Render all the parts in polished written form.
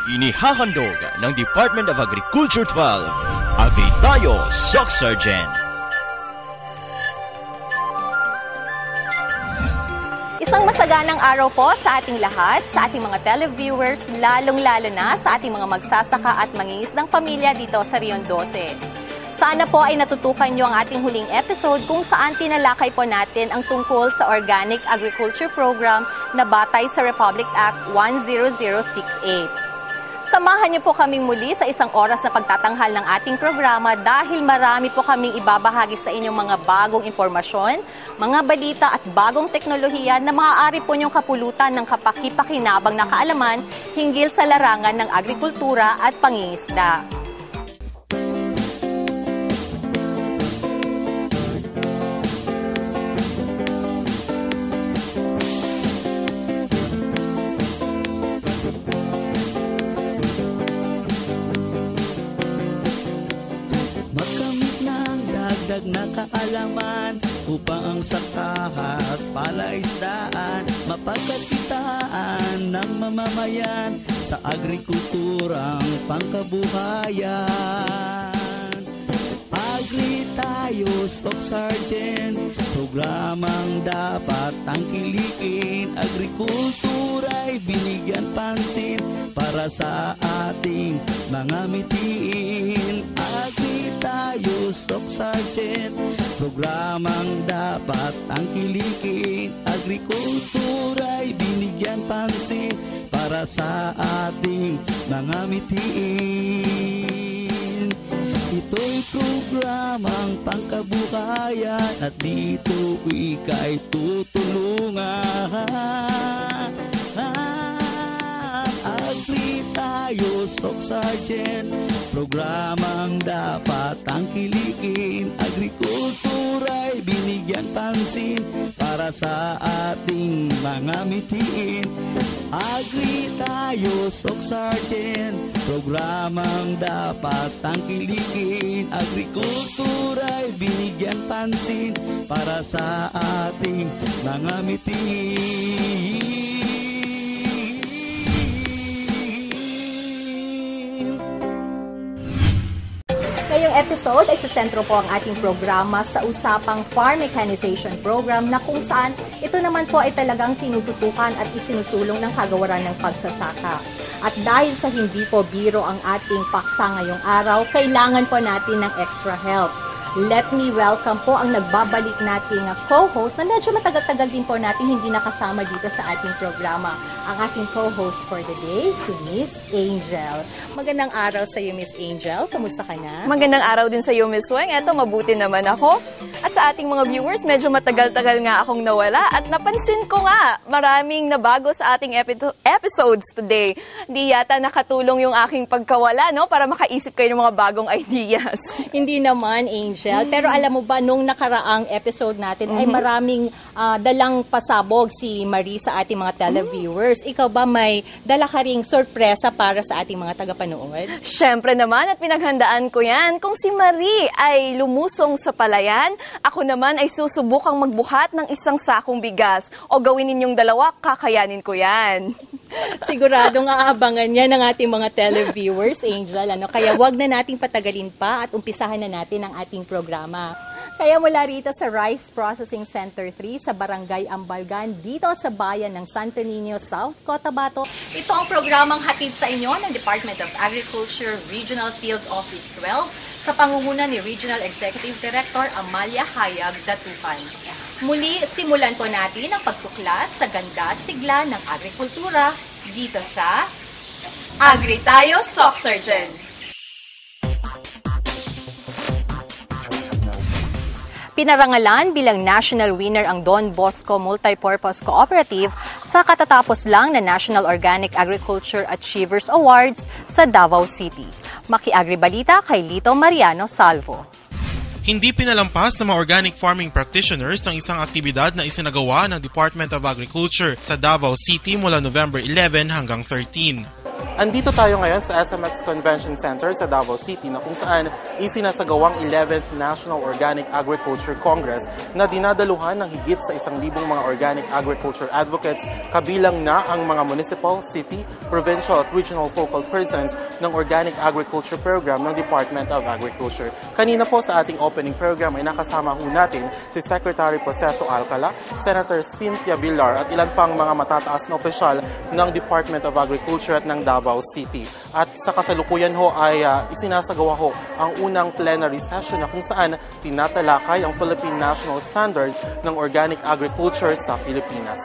Inihahandog ng Department of Agriculture 12, Agri Tayo, Soc Sergeant. Isang masaganang araw po sa ating lahat, sa ating mga televiewers, lalong-lalo na sa ating mga magsasaka at mangingisdang pamilya dito sa Rion 12. Sana po ay natutukan nyo ang ating huling episode kung saan tinalakay po natin ang tungkol sa Organic Agriculture Program na batay sa Republic Act 10068. Samahan niyo po kaming muli sa isang oras na pagtatanghal ng ating programa dahil marami po kaming ibabahagi sa inyong mga bagong impormasyon, mga balita at bagong teknolohiya na maaari po niyong kapulutan ng kapaki-pakinabang na kaalaman hinggil sa larangan ng agrikultura at pangingisda. Na kaalaman upang ang saka at palaisdaan mapagkakitaan ng mamamayan sa agrikulturang pangkabuhayan. Agri Tayo, Soc Sergeant, programang dapat tangkilikin. Agrikultura'y binigyan pansin para sa ating mga mitiin. Agri Tayo, Soc Sergeant, programang dapat tangkilikin. Agrikultura'y binigyan pansin para sa ating mga mitiin. Ito'y programang pangkabuhayan at dito ika'y tutulungan. Agri Tayo, Soc Sergeant, programang dapat tangkilikin. Agrikultura'y binigyan pansin para sa ating mga mitiin. Agri Tayo, Soc Sergeant, programang dapat tangkilikin. Agrikultura'y binigyan pansin para sa ating mga mitiin. Ngayong episode ay sa sentro po ang ating programa sa usapang Farm Mechanization Program na kung saan ito naman po ay talagang tinututukan at isinusulong ng kagawaran ng pagsasaka. At dahil sa hindi po biro ang ating paksa ngayong araw, kailangan po natin ng extra help. Let me welcome po ang nagbabalik nating co-host na medyo matagal-tagal din po natin hindi nakasama dito sa ating programa. Ang ating co-host for the day, si Miss Angel. Magandang araw sa iyo, Miss Angel. Kamusta ka na? Magandang araw din sa iyo, Miss Weng. Eto, mabuti naman ako. At sa ating mga viewers, medyo matagal-tagal nga akong nawala at napansin ko nga, maraming nabago sa ating episodes today. Di yata nakatulong yung aking pagkawala, no? Para makaisip kayo ng mga bagong ideas. Hindi naman, Angel. Pero alam mo ba, nung nakaraang episode natin ay maraming dalang pasabog si Marie sa ating mga televiewers. Ikaw ba may dala ka ring sorpresa para sa ating mga tagapanood? Siyempre naman at pinaghandaan ko yan. Kung si Marie ay lumusong sa palayan, ako naman ay susubukang magbuhat ng isang sakong bigas. O gawin ninyong dalawa, kakayanin ko yan. Siguradong aabangan yan ng ating mga televiewers, Angel. Kaya wag na nating patagalin pa at umpisahan na natin ang ating programa. Kaya mula rito sa Rice Processing Center 3 sa Barangay Ambalgan, dito sa bayan ng Santo Niño, South Cotabato, ito ang programang hatid sa inyo ng Department of Agriculture Regional Field Office 12 sa pangunguna ni Regional Executive Director Amalia Hayag Datukan. Muli, simulan po natin ang pagtuklas sa ganda at sigla ng agrikultura dito sa Agri Tayo, Soc Sergeant. Pinarangalan bilang national winner ang Don Bosco Multipurpose Cooperative sa katatapos lang na National Organic Agriculture Achievers Awards sa Davao City. Maki-agribalita kay Lito Mariano Salvo. Hindi pinalampas ng mga organic farming practitioners ang isang aktibidad na isinagawa ng Department of Agriculture sa Davao City mula November 11 hanggang 13. Andito tayo ngayon sa SMX Convention Center sa Davao City na kung saan isinasagawang 11th National Organic Agriculture Congress na dinadaluhan ng higit sa 1,000 mga organic agriculture advocates, kabilang na ang mga municipal, city, provincial at regional focal persons ng Organic Agriculture Program ng Department of Agriculture. Kanina po sa ating opening program ay nakasama ho natin si Secretary Proceso Alcala, Senator Cynthia Villar at ilan pang mga matataas na opisyal ng Department of Agriculture at ng Davao City. At sa kasalukuyan ho ay isinasagawa ho ang unang plenary session na kung saan tinatalakay ang Philippine National Standards ng Organic Agriculture sa Pilipinas.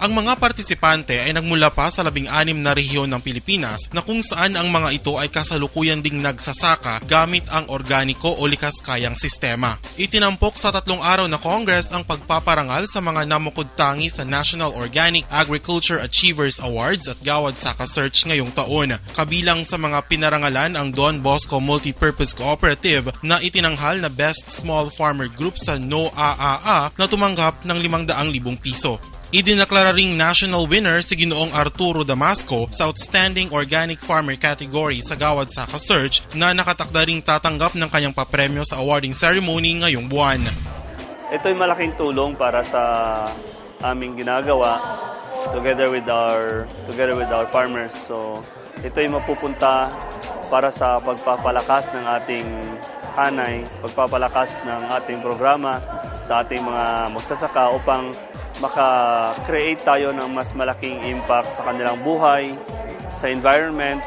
Ang mga partisipante ay nagmula pa sa 16 na rehiyon ng Pilipinas na kung saan ang mga ito ay kasalukuyan ding nagsasaka gamit ang organiko o likas kayang sistema. Itinampok sa 3 araw na Congress ang pagpaparangal sa mga namukod-tangi sa National Organic Agriculture Achievers Awards at Gawad Saka Search ngayong taon. Kabilang sa mga pinarangalan ang Don Bosco Multipurpose Cooperative na itinanghal na Best Small Farmer Group sa NOAAA na tumanggap ng 500,000 piso. Idinaklara ring national winner si Ginoong Arturo Damasco sa Outstanding Organic Farmer category sa Gawad Saka Search na nakatakda ring tatanggap ng kanyang papremyo sa awarding ceremony ngayong buwan. Ito'y malaking tulong para sa aming ginagawa together with our farmers. So ito'y mapupunta para sa pagpapalakas ng ating hanay, pagpapalakas ng ating programa sa ating mga magsasaka upang maka-create tayo ng mas malaking impact sa kanilang buhay, sa environment,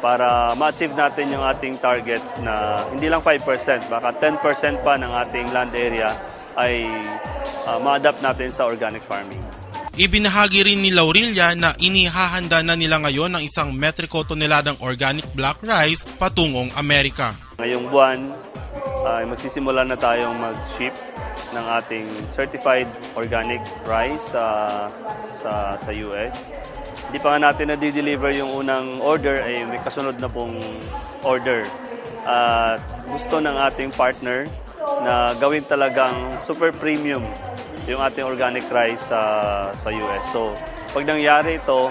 para ma-achieve natin yung ating target na hindi lang 5%, baka 10% pa ng ating land area ay ma-adapt natin sa organic farming. Ibinahagi rin ni Laurilia na inihahanda na nila ngayon ng 1 metriko toneladang organic black rice patungong Amerika. Ngayong buwan ay magsisimula na tayong mag-ship ng ating certified organic rice sa US. Hindi pa nga natin na-deliver yung unang order, ay may kasunod na pong order. At gusto ng ating partner na gawin talagang super premium yung ating organic rice sa US. So, pag nangyari ito,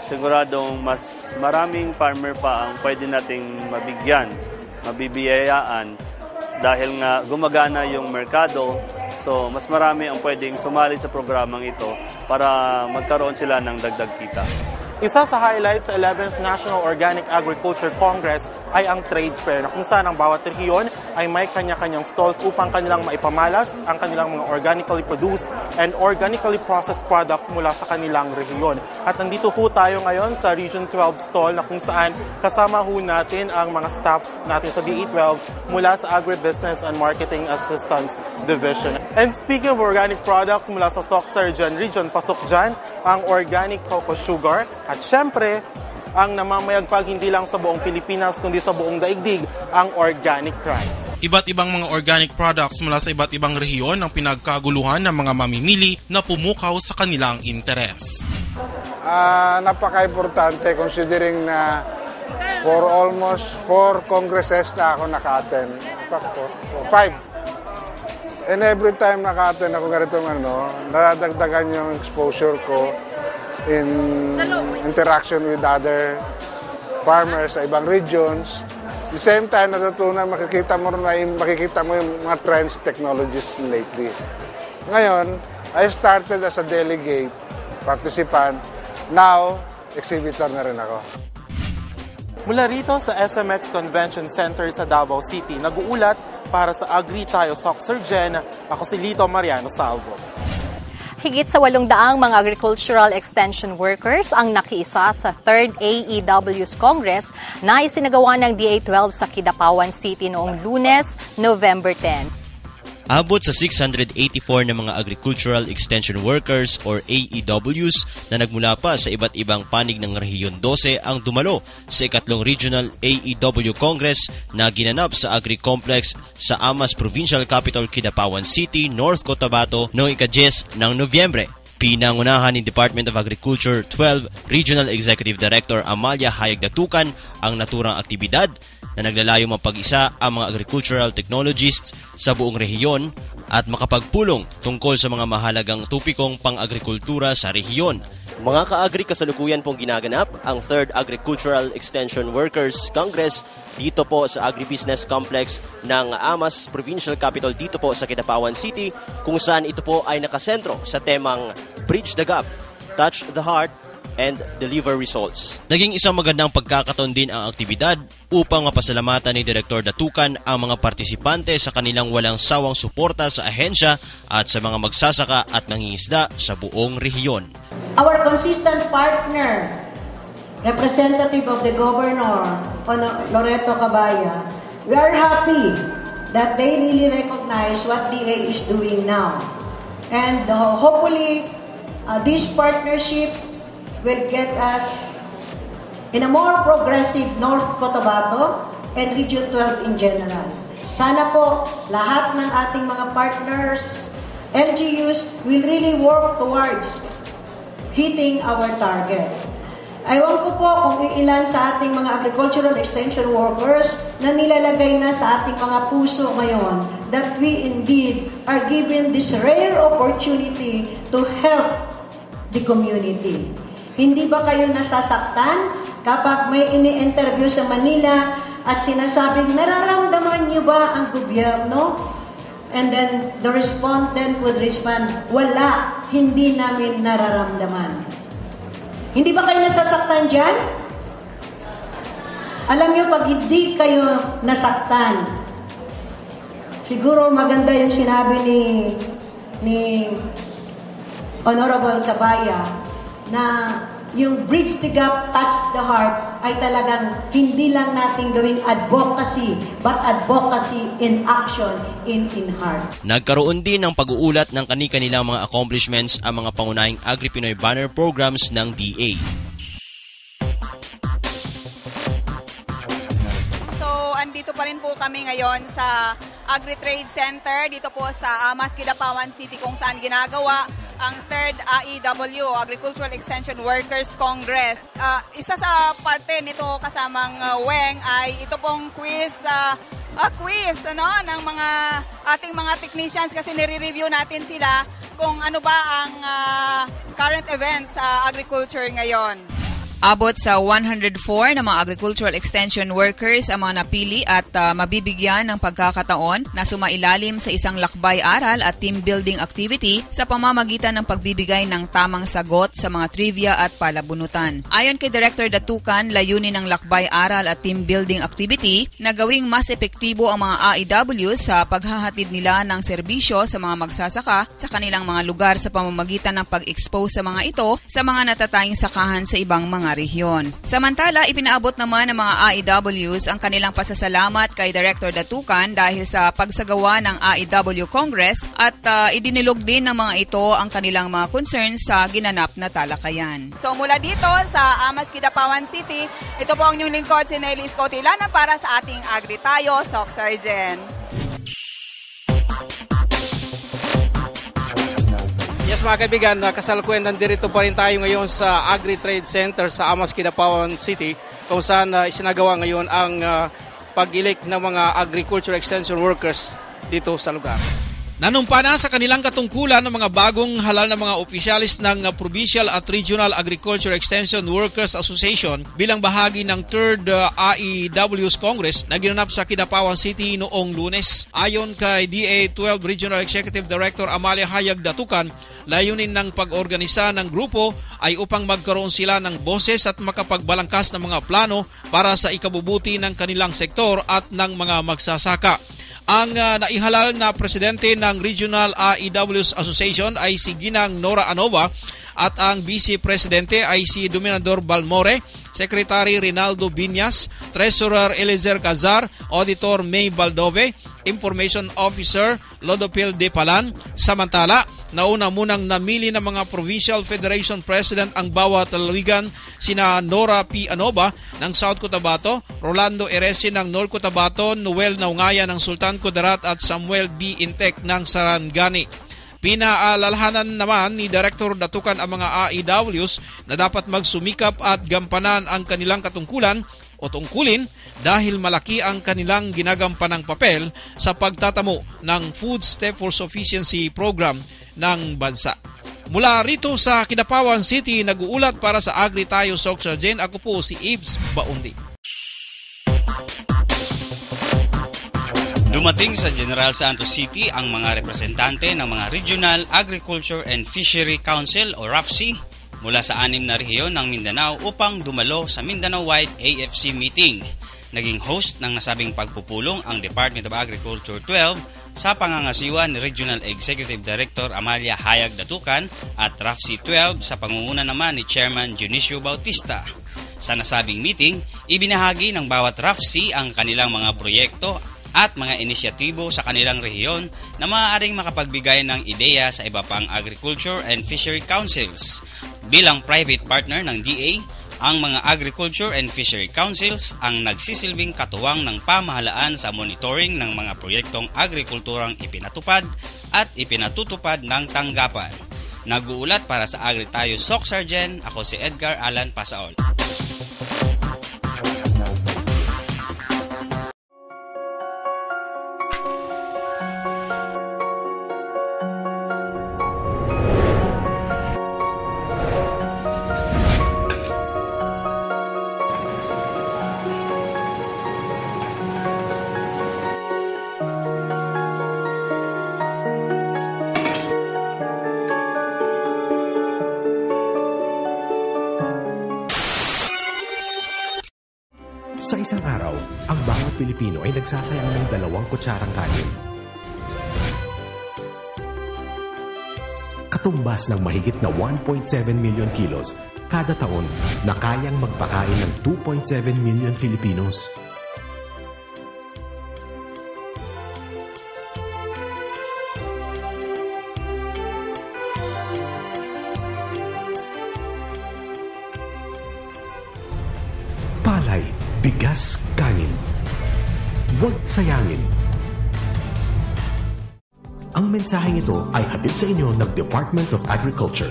siguradong mas maraming farmer pa ang pwede nating mabigyan, mabibiyayaan dahil nga gumagana yung merkado. So, mas marami ang pwedeng sumali sa programang ito para magkaroon sila ng dagdag kita. Isa sa highlights sa 11th National Organic Agriculture Congress ay ang trade fair na kung saan ang bawat rehiyon ay may kanya-kanyang stalls upang kanilang maipamalas ang kanilang mga organically produced and organically processed products mula sa kanilang rehiyon. At nandito ho tayo ngayon sa Region 12 stall na kung saan kasama ho natin ang mga staff natin sa DE12 mula sa Agribusiness and Marketing Assistance Division. And speaking of organic products, mula sa Soxargen Region, pasok dyan ang organic cocoa sugar. At syempre, ang namamayagpag hindi lang sa buong Pilipinas kundi sa buong daigdig, ang organic rice. Iba't ibang mga organic products mula sa iba't ibang rehiyon ang pinagkaguluhan ng mga mamimili na pumukaw sa kanilang interes. Napaka-importante considering na for almost 4 congresses na ako naka-attend. 5. And every time naka-attend ako ganitong nadadagdagan yung exposure ko in interaction with other farmers sa ibang regions. At the same time, natutunan, makikita mo yung mga trends, technologies lately. Ngayon, I started as a delegate, participant. Now, exhibitor na rin ako. Mula rito sa SMX Convention Center sa Davao City, nag-uulat para sa Agri Tayo Soxargen, ako si Lito Mariano Salvo. Higit sa 800 mga agricultural extension workers ang nakiisa sa 3rd AEW's Congress na isinagawa ng DA12 sa Kidapawan City noong Lunes, November 10. Abot sa 684 na mga agricultural extension workers or AEWs na nagmula pa sa iba't ibang panig ng Rehiyon 12 ang dumalo sa 2nd Regional AEW Congress na ginanap sa Agri-Complex sa Amas Provincial Capital, Kidapawan City, North Cotabato noong ika-10 ng Nobyembre. Pinangunahan ni Department of Agriculture 12 Regional Executive Director Amalia Hayag Datukan ang naturang aktibidad na naglalayong mapag-isa ang mga agricultural technologists sa buong rehiyon at makapagpulong tungkol sa mga mahalagang tupikong pang-agrikultura sa rehiyon. Mga ka-agri, kasalukuyan pong ginaganap ang 3rd Agricultural Extension Workers Congress dito po sa Agribusiness Complex ng Amas Provincial Capital dito po sa Kidapawan City, kung saan ito po ay nakasentro sa temang Bridge the Gap, Touch the Heart, and Deliver Results. Naging isang magandang pagkakataon din ang aktibidad upang mapasalamatan ni Director Datukan ang mga partisipante sa kanilang walang sawang suporta sa ahensya at sa mga magsasaka at mangingisda sa buong rehiyon. Our consistent partner, representative of the Governor, Loreto Cabaya, we are happy that they really recognize what DA is doing now. And hopefully, this partnership will get us in a more progressive North Cotabato and Region 12 in general. Sana po lahat ng ating mga partners, LGUs, will really work towards hitting our target. Ewan ko po kung ilan sa ating mga agricultural extension workers na nilalagay na sa ating mga puso ngayon that we indeed are given this rare opportunity to help the community. Hindi ba kayo nasasaktan kapag may ini-interview sa Manila at sinasabing, nararamdaman niyo ba ang gobyerno? And then the respondent would respond, wala, hindi namin nararamdaman. Hindi ba kayo nasasaktan dyan? Alam niyo, pag hindi kayo nasaktan, siguro maganda yung sinabi ni Honorable Cabaya na yung Bridge the Gap, Touch the Heart ay talagang hindi lang natin gawing advocacy, but advocacy in action, in heart. Nagkaroon din ng pag-uulat ng kani-kanilang mga accomplishments ang mga pangunahing Agri-Pinoy banner programs ng DA. So, andito pa rin po kami ngayon sa Agri-Trade Center, dito po sa Amas, Kidapawan City, kung saan ginagawa ang 3rd AEW, Agricultural Extension Workers Congress. Isa sa parte nito kasamang Weng ay ito pong quiz ng mga ating mga technicians kasi nire-review natin sila kung ano ba ang current events sa agriculture ngayon. Abot sa 104 na mga agricultural extension workers ang mga napili at mabibigyan ng pagkakataon na sumailalim sa isang lakbay-aral at team building activity sa pamamagitan ng pagbibigay ng tamang sagot sa mga trivia at palabunutan. Ayon kay Director Datukan, layunin ng lakbay-aral at team building activity na gawing mas epektibo ang mga AEW sa paghahatid nila ng serbisyo sa mga magsasaka sa kanilang mga lugar sa pamamagitan ng pag-expose sa mga ito sa mga natatayong sakahan sa ibang mga rehiyon. Samantala, ipinaabot naman ng mga AEWs ang kanilang pasasalamat kay Director Datukan dahil sa pagsagawa ng AEW Congress at idinilog din ng mga ito ang kanilang mga concerns sa ginanap na talakayan. So mula dito sa Amas, Kidapawan City, ito po ang inyong lingkod, si Nelly Escotilana para sa ating Agri Tayo, Soc Sergeant. Yes mga kaibigan, kasalukuyan nandito pa rin tayo ngayon sa Agri-Trade Center sa Amas, Kidapawan City kung saan isinagawa ngayon ang pag-elect ng mga agriculture extension workers dito sa lugar. Nanumpa na sa kanilang katungkulan ng mga bagong halal na mga opisyalis ng Provincial at Regional Agriculture Extension Workers Association bilang bahagi ng 3rd AEW's Congress na ginanap sa Kidapawan City noong Lunes. Ayon kay DA12 Regional Executive Director Amalia Hayag Datukan, layunin ng pag-organisa ng grupo ay upang magkaroon sila ng boses at makapagbalangkas ng mga plano para sa ikabubuti ng kanilang sektor at ng mga magsasaka. Ang naihalal na presidente ng Regional AEW's Association ay si Ginang Nora Anova at ang vice presidente ay si Dominador Balmore, Secretary Rinaldo Binyas, Treasurer Eliezer Cazar, Auditor May Baldove, Information Officer Lodopil De Palan. Samantala, nauna munang namili ng mga Provincial Federation President ang bawat lalawigan sina Nora P. Anova ng South Cotabato, Rolando Eresi ng North Cotabato, Noel Naungaya ng Sultan Kudarat at Samuel B. Intek ng Sarangani. Pinaalalahanan naman ni Director Datukan ang mga AEWs na dapat magsumikap at gampanan ang kanilang katungkulan o tungkulin dahil malaki ang kanilang ginagampanang papel sa pagtatamo ng Food Step for Sufficiency Program ng bansa. Mula rito sa Kidapawan City, nag-uulat para sa Agri Tayo Soccer Gen. Ako po si Ibs Baundi. Dumating sa General Santos City ang mga representante ng mga Regional Agriculture and Fishery Council o RAFC mula sa 6 na rehiyon ng Mindanao upang dumalo sa Mindanao-wide AFC meeting. Naging host ng nasabing pagpupulong ang Department of Agriculture 12 sa pangangasiwa ni Regional Executive Director Amalia Hayag Datukan at RAFC 12 sa pangunguna naman ni Chairman Dionisio Bautista. Sa nasabing meeting, ibinahagi ng bawat RAFC ang kanilang mga proyekto at mga inisyatibo sa kanilang rehiyon na maaaring makapagbigay ng ideya sa iba pang Agriculture and Fishery Councils. Bilang private partner ng DA, ang mga Agriculture and Fishery Councils ang nagsisilbing katuwang ng pamahalaan sa monitoring ng mga proyektong agrikulturang ipinatupad at ipinatutupad ng tanggapan. Nag-uulat para sa Agri Tayo Soccer Gen, ako si Edgar Alan Pasaol. Sa isang araw, ang bawat Pilipino ay nagsasayang ng 2 kutsarang kanin. Katumbas ng mahigit na 1.7 million kilos kada taon na kayang magpakain ng 2.7 million Filipinos. Palay, bigas, kanin. Huwag sayangin. Ang mensaheng ito ay hatid sa inyo ng Department of Agriculture.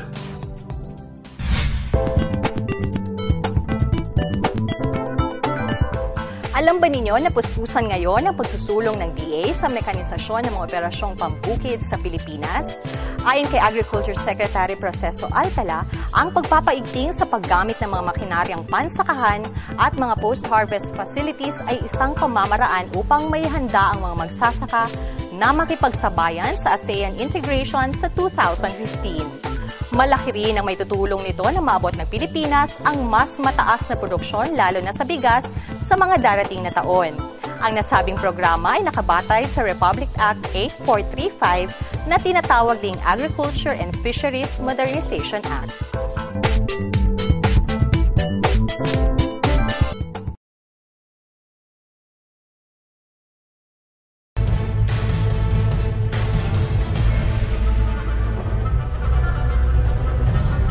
Alam ba ninyo na puspusan ngayon ang pagsusulong ng DA sa mekanisasyon ng mga operasyong pambukid sa Pilipinas? Ayon kay Agriculture Secretary Proceso Alcala, ang pagpapaigting sa paggamit ng mga makinaryang pansakahan at mga post-harvest facilities ay isang pamamaraan upang may handa ang mga magsasaka na makipagsabayan sa ASEAN integration sa 2015. Malaki rin ang may tutulong nito na maabot ng Pilipinas ang mas mataas na produksyon lalo na sa bigas sa mga darating na taon. Ang nasabing programa ay nakabatay sa Republic Act 8435 na tinatawag ding Agriculture and Fisheries Modernization Act.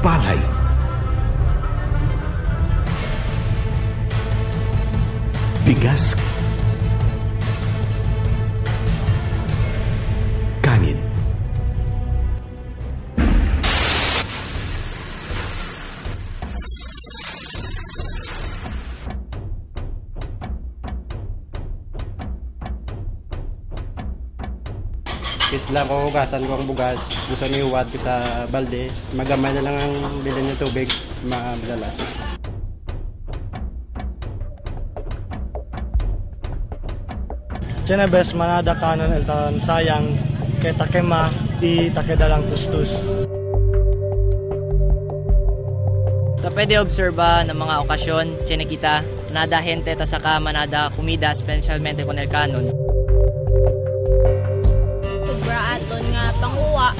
Palay, bigas, kanin. Isla ko, hugasan ko ang bugas. Gusto niyo iuwad ko sa balde. Magamay na lang ang bilhin ng tubig. Madala. Chena bes manada kanon elton sayang kay takema di takedalang tustus. Ta pwede obserba ng mga okasyon, chena kita, nada gente ta saka manada kumida specialmente con el kanon. Aton nga panguwa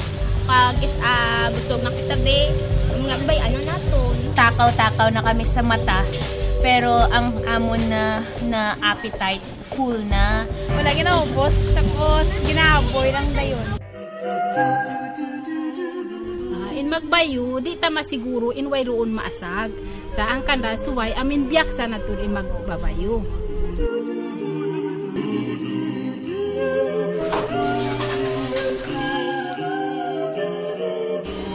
kag busog na kitabi mga bay ano naton takaw-takaw na kami sa mata pero ang amon na appetite full na wala ginaubos tapos ginahaboy lang dayon in magbayo di ta masiguro in way roon maasag sa ang kanda suway amin biyak sa natud in magbabayo.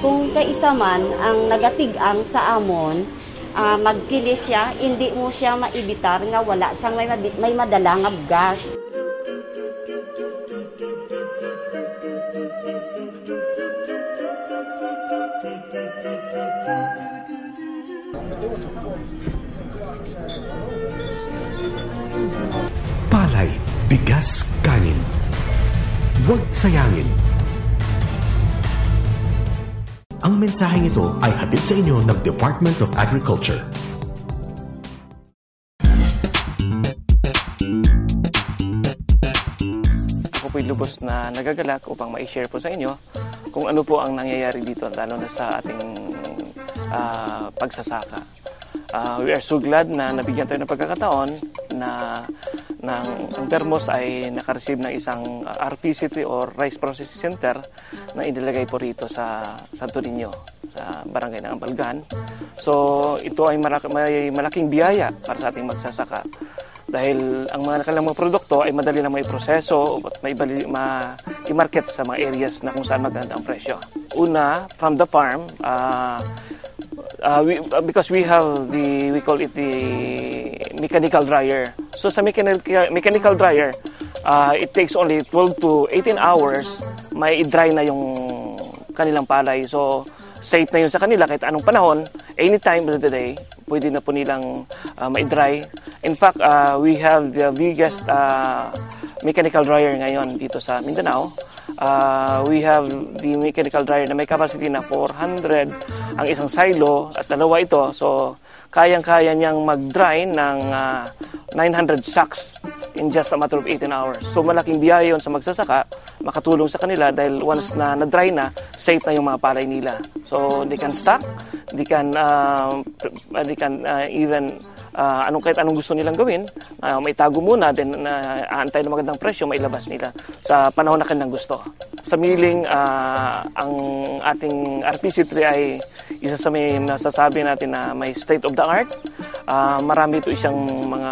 Kung kaisa man ang nagatigang sa amon, magkilis siya, hindi mo siya maibitar nga wala sang may madala nga bugas. bigas, kanin. Huwag sayangin. Ang mensaheng ito ay hatid sa inyo ng Department of Agriculture. Ako po'y lubos na nagagalak upang ma-share po sa inyo kung ano po ang nangyayari dito, lalo na sa ating pagsasaka. We are so glad na nabigyan tayo ng pagkakataon na ang Termos ay nakareceive ng isang RPC3 or Rice Processing Center na inilagay po rito sa Santo Niño, sa barangay ng Ambalgan. So ito ay may malaking biyaya para sa ating magsasaka. Dahil ang mga kanilang mga produkto ay madali na may proseso at i-market sa mga areas na kung saan maganda ang presyo. Una, from the farm, because we have we call it the mechanical dryer. So sa mechanical dryer, it takes only 12 to 18 hours may i-dry na yung kanilang palay. So safe na yun sa kanila kahit anong panahon, anytime of the day, pwede na po nilang ma-dry. In fact, we have the biggest mechanical dryer ngayon dito sa Mindanao. We have the mechanical dryer na may capacity na 400 ang isang silo at dalawa ito. So, kayang-kaya niyang mag-dry ng 900 sacks in just a matter of 18 hours. So, malaking biyaya yun sa magsasaka, makatulong sa kanila dahil once na na-dry na, safe na yung mga palay nila. So, they can stock, they can even kahit anong gusto nilang gawin, may tago muna, then aantay ng magandang presyo, mailabas nila sa panahon na kanilang gusto. Sa milling, ang ating RPC3 ay isa sa may nasasabi natin na may state of the art. Marami ito isang mga,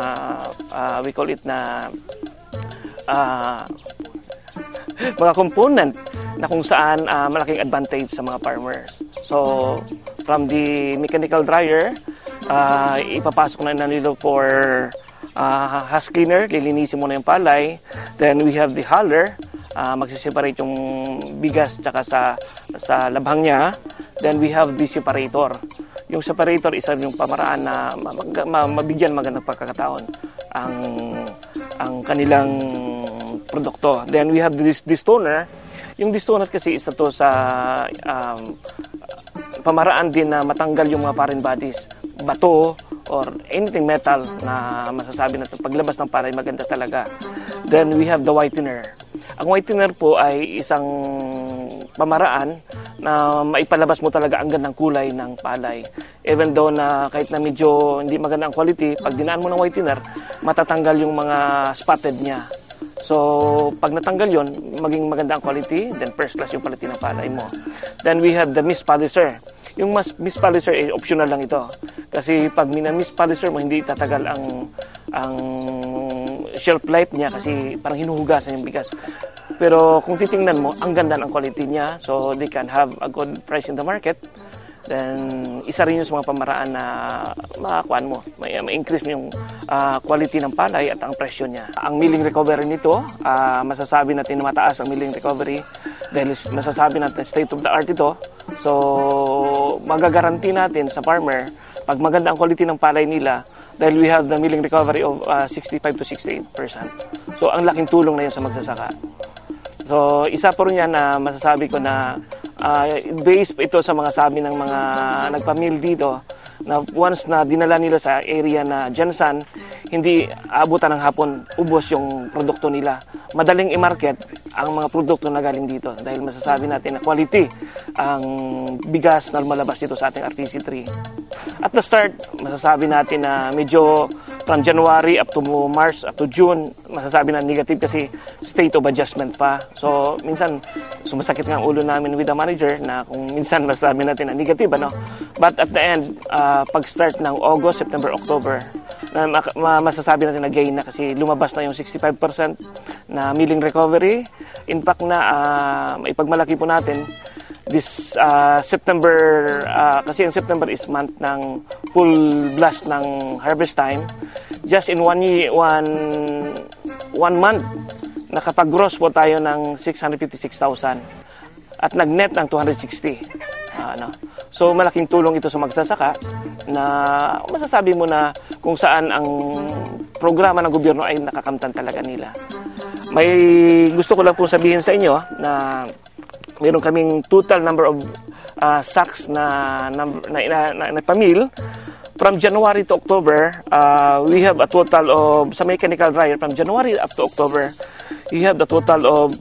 we call it na, mga component na kung saan malaking advantage sa mga farmers. So, from the mechanical dryer, ipapasok na nila for husk cleaner, lilinisin mo na yung palay. Then we have the huller, magsiseparate yung bigas tsaka sa labhang niya. Then we have the separator. Yung separator, isa yung pamaraan na mabigyan magandang pagkakataon ang kanilang produkto. Then we have this destoner. Yung destoner kasi isa to sa pamaraan din na matanggal yung mga foreign bodies, bato or anything metal na masasabi natin paglabas ng palay maganda talaga. Then we have the whitener. Ang whitener po ay isang pamaraan na maipalabas mo talaga ang gandang kulay ng palay. Even though na kahit na medyo hindi maganda ang quality, pag dinaan mo ng whitener, matatanggal yung mga spotted niya. So, pag natanggal yon, maging maganda ang quality, then first class yung quality ng palay mo. Then we have the mist polisher. Yung mist polisher ay optional lang ito. Kasi pag mist polisher mo, hindi tatagal ang shelf life niya kasi parang hinuhugasan yung bigas. Pero kung titingnan mo, ang ganda ng quality niya. So, they can have a good price in the market. Then, isa rin yung sa mga pamaraan na makakuan mo. Ma-increase mo yung quality ng palay at ang presyo niya. Ang milling recovery nito, masasabi natin na mataas ang milling recovery dahil masasabi natin state of the art ito. So, magagaranti natin sa farmer pag maganda ang quality ng palay nila dahil we have the milling recovery of 65 to 68%. So, ang laking tulong na yun sa magsasaka. So, isa po rin yan na masasabi ko na based ito sa mga sabi ng mga nagpamil dito na once na dinala nila sa area na Jansan, hindi abutan ng hapon, ubos yung produkto nila. Madaling i-market ang mga produkto na galing dito dahil masasabi natin na quality ang bigas na lumalabas dito sa ating RPC3. At the start, masasabi natin na medyo from January up to March, up to June, masasabi na negative kasi state of adjustment pa. So, minsan, sumasakit nga ang ulo namin with the manager na kung minsan masasabi natin na negative, ano? But at the end, pag-start ng August, September, October, masasabi natin na gain na kasi lumabas na yung 65% na milling recovery. In fact na, ipagmalaki po natin, this September, kasi ang September is month ng full blast ng harvest time. Just in one month, nakapag-gross po tayo ng 656,000 at nag-net ng 260. So malaking tulong ito sa magsasaka na masasabi mo na kung saan ang programa ng gobyerno ay nakakamtan talaga nila. May gusto ko lang po sabihin sa inyo na mayroon kaming total number of sacks na pamil. From January to October, we have a total of, sa mechanical dryer, from January up to October, we have the total of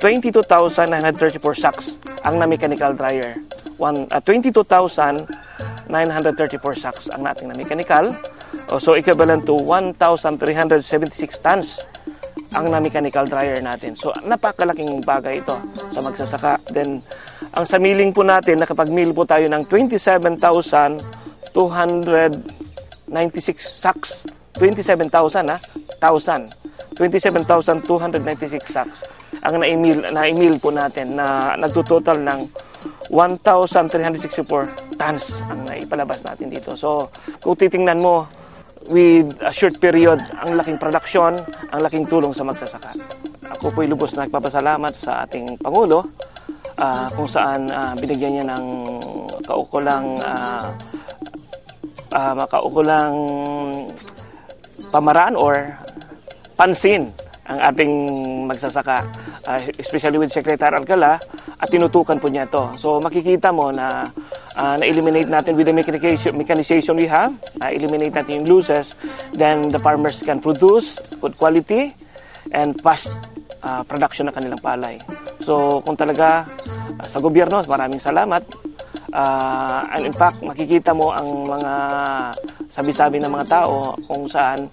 22,934 sacks ang na mechanical dryer. 22,934 sacks ang nating na mechanical. So equivalent to 1,376 tons ang na mechanical dryer natin. So napakalaking bagay ito sa magsasaka. Then ang sa milling po natin, nakapag-mill po tayo ng 27,296 sacks. 27,000 27,296 sacks ang na-emill po natin na nagtutotal ng 1,364 tons ang naipalabas natin dito. So, kung titingnan mo, with a short period, ang laking production, ang laking tulong sa magsasaka. Ako po'y lubos na nagpapasalamat sa ating Pangulo kung saan binigyan niya ng makaukulang pamaraan or pansin ang ating magsasaka, especially with Secretary Alcala, at tinutukan po niya ito. So makikita mo na na-eliminate natin with the mechanization we have, eliminate natin yung losses, then the farmers can produce good quality and fast production ng kanilang palay. So kung talaga sa gobyerno, maraming salamat. And in fact, makikita mo ang mga sabi-sabi ng mga tao kung saan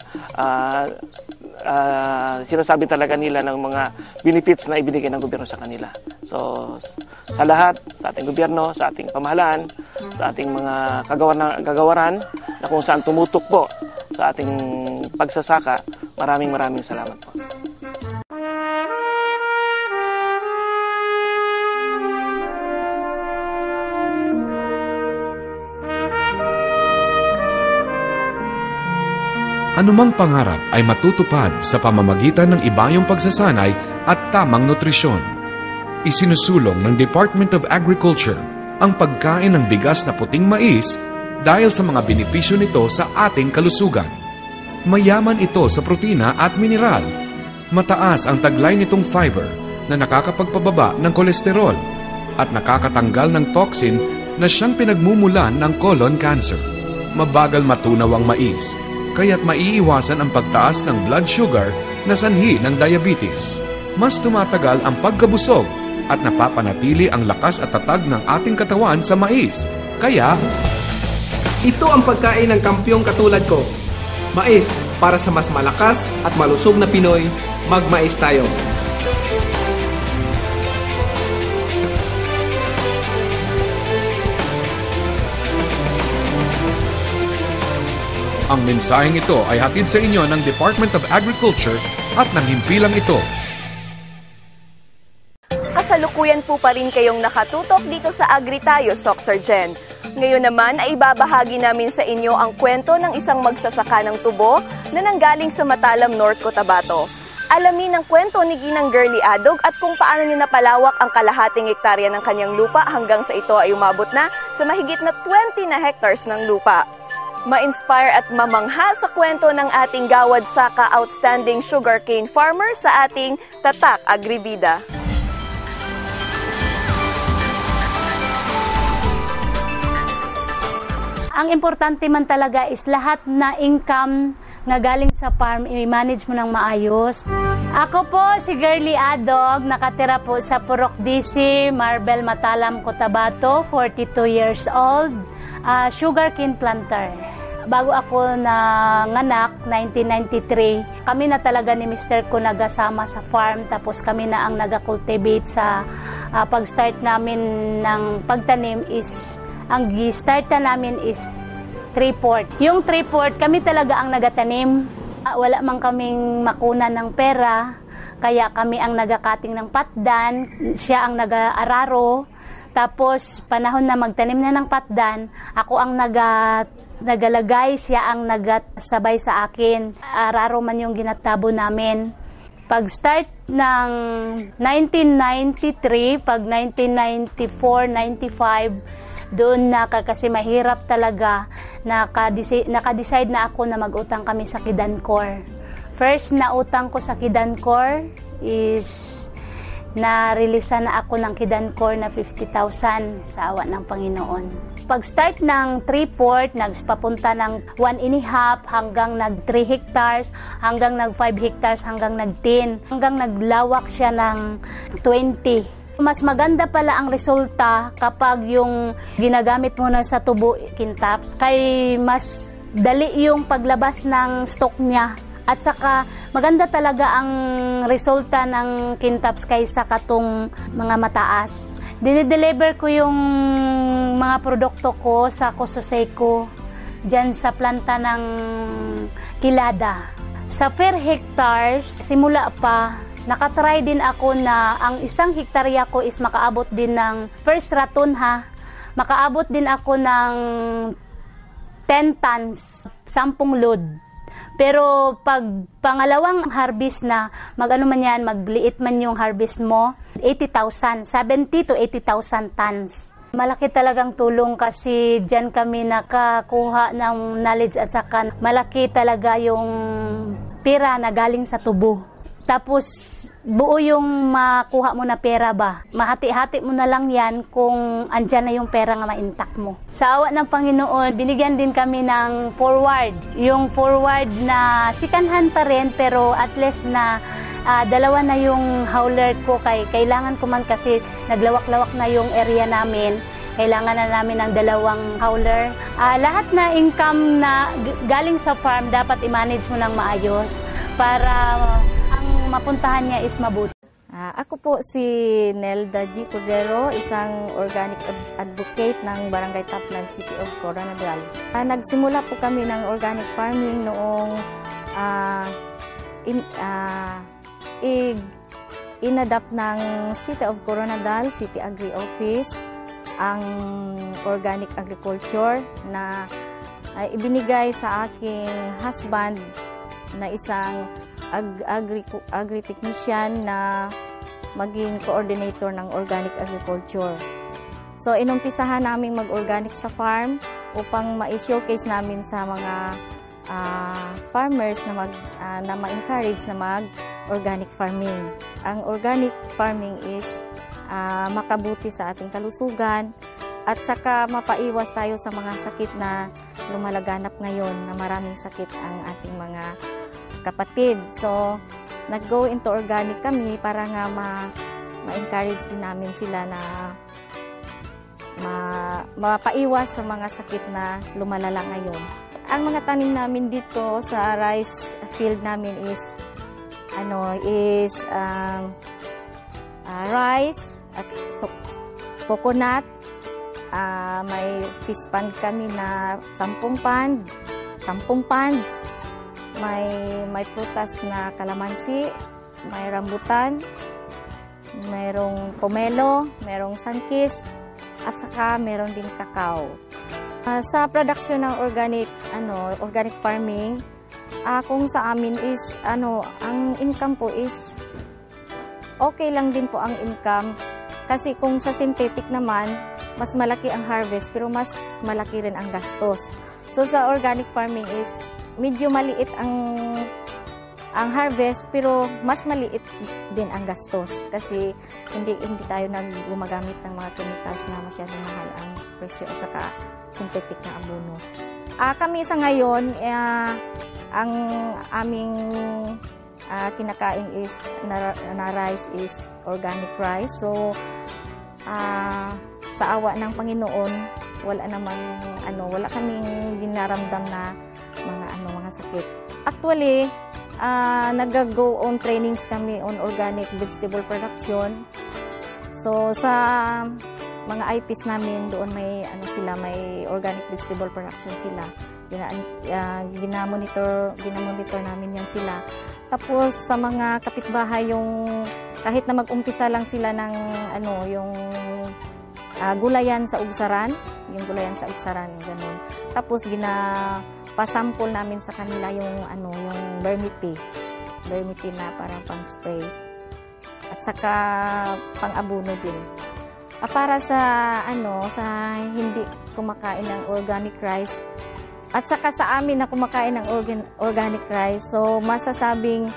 sinasabi talaga nila ng mga benefits na ibinigay ng gobyerno sa kanila. So, sa lahat, sa ating gobyerno, sa ating pamahalaan, sa ating mga kagawaran na kung saan tumutok po sa ating pagsasaka, maraming salamat po. Anumang pangarap ay matutupad sa pamamagitan ng ibayong pagsasanay at tamang nutrisyon. Isinusulong ng Department of Agriculture ang pagkain ng bigas na puting mais dahil sa mga benepisyo nito sa ating kalusugan. Mayaman ito sa protina at mineral. Mataas ang taglay nitong fiber na nakakapagpababa ng kolesterol at nakakatanggal ng toxin na siyang pinagmumulan ng colon cancer. Mabagal matunaw ang mais, kaya't maiiwasan ang pagtaas ng blood sugar na sanhi ng diabetes. Mas tumatagal ang pagkabusog at napapanatili ang lakas at tatag ng ating katawan sa mais. Kaya, ito ang pagkain ng kampyong katulad ko. Mais, para sa mas malakas at malusog na Pinoy, magmais tayo. ang mensaheng ito ay hatid sa inyo ng Department of Agriculture at ng himpilang ito. Kasalukuyan po pa rin kayong nakatutok dito sa Agri Tayo, Soxargen. Ngayon naman ay ibabahagi namin sa inyo ang kwento ng isang magsasaka ng tubo na nanggaling sa Matalam, North Cotabato. Alamin ang kwento ni Ginang Girly Adog at kung paano niya napalawak ang kalahating hektarya ng kanyang lupa hanggang sa ito ay umabot na sa mahigit na 20 na hectares ng lupa. Ma-inspire at mamangha sa kwento ng ating Gawad Saka Outstanding Sugarcane Farmer sa ating Tatak Agribida. Ang importante man talaga is lahat na income na galing sa farm, i-manage mo ng maayos. Ako po si Girly Adog, nakatira po sa Purok DC, Marbel, Matalam, Cotabato, 42 years old, sugarcane planter. Bago ako nanganak, 1993, kami na talaga ni Mr. ko nagasama sa farm, tapos kami na ang nag-cultivate sa pag-start namin ng pagtanim is ang start na namin is 3/4. Yung 3/4, kami talaga ang nagatanim. Wala man kaming makuna ng pera, kaya kami ang nagakating ng patdan, siya ang nag-araro. Tapos, panahon na magtanim na ng patdan, ako ang nagalagay, siya ang nagsabay sa akin. Araro man yung ginatabo namin. Pag-start ng 1993, pag 1994, 95, doon na kasi mahirap talaga, naka-decide na ako na mag-utang kami sa Kidancor. First na utang ko sa Kidancor is na-releasean na ako ng Kidancor na 50,000 sa awa ng Panginoon. Pag-start ng 3/4, nagpapunta ng 1.5 hanggang nag 3 hectares, hanggang nag 5 hectares, hanggang nag 10, hanggang naglawak siya ng 20. Mas maganda pala ang resulta kapag yung ginagamit mo na sa tubo kintaps, kay mas dali yung paglabas ng stock niya. At saka maganda talaga ang resulta ng kintaps kaysa katong mga mataas. Dinideliver ko yung mga produkto ko sa Cososeco dyan sa planta ng Kilada. Sa per hectares, simula pa, nakatry din ako na ang 1 hektarya ko is makaabot din ng first raton makaabot din ako ng 10 tons, 10 load. Pero pag pangalawang harvest na, mag-ano man yan, magliit man yung harvest mo, 80,000, 70 to 80,000 tons. Malaki talagang tulong kasi dyan kami nakakuha ng knowledge at saka malaki talaga yung pera na galing sa tubo. Tapos buo yung makuha mo na pera ba. Mahati-hati mo na lang yan kung andyan na yung pera nga ma-intact mo. Sa awa ng Panginoon, binigyan din kami ng forward. Yung forward na second hand pa rin pero at least na dalawa na yung hauler ko. Kailangan ko man kasi naglawak-lawak na yung area namin. Kailangan na namin ng 2 hauler. Lahat na income na galing sa farm dapat i-manage mo ng maayos para ang mapuntahan niya is mabuti. Ako po si Nelda G. Cordero, isang organic advocate ng Barangay Taplan, City of Coronadal. Nagsimula po kami ng organic farming noong inadapt ng City of Coronadal, City Agri Office, ang organic agriculture na ibinigay sa aking husband na isang agri-technician na maging coordinator ng organic agriculture. So inumpisahan namin mag-organic sa farm upang ma-showcase namin sa mga farmers na ma-encourage na mag-organic farming. Ang organic farming is makabuti sa ating kalusugan at saka mapaiwas tayo sa mga sakit na lumalaganap ngayon, na maraming sakit ang ating mga kapatid. So, nag-go into organic kami para nga ma-encourage din namin sila na mapaiwas sa mga sakit na lumalala ngayon. Ang mga tanim namin dito sa rice field namin is rice at coconut. May fish pond kami na 10 ponds. May prutas na kalamansi, may rambutan, mayroong pomelo, mayroong sunkist, at saka mayroon din kakao. Sa production ng organic farming, kung sa amin is ang income po is okay lang din po ang income kasi kung sa synthetic naman mas malaki ang harvest pero mas malaki rin ang gastos. So sa organic farming is medyo maliit ang harvest pero mas maliit din ang gastos kasi hindi tayo gumagamit ng mga chemicals na masyadong mahal ang presyo at saka synthetic na abono. Kami sa ngayon ang aming kinakain is na rice is organic rice. So sa awa ng Panginoon wala kaming dinaramdam na mga sakit. Actually, nag-go on trainings kami on organic vegetable production. So sa mga IPs namin doon may may organic vegetable production sila. Ginamonitor namin yan sila. Tapos sa mga kapitbahay kahit na mag-umpisa lang sila ng yung gulayan sa ugsaran, ganun. Tapos pasample namin sa kanila yung vermity na parang pang-spray. At saka pang-abono din. Para sa hindi kumakain ng organic rice at saka sa amin na kumakain ng organic rice, so masasabing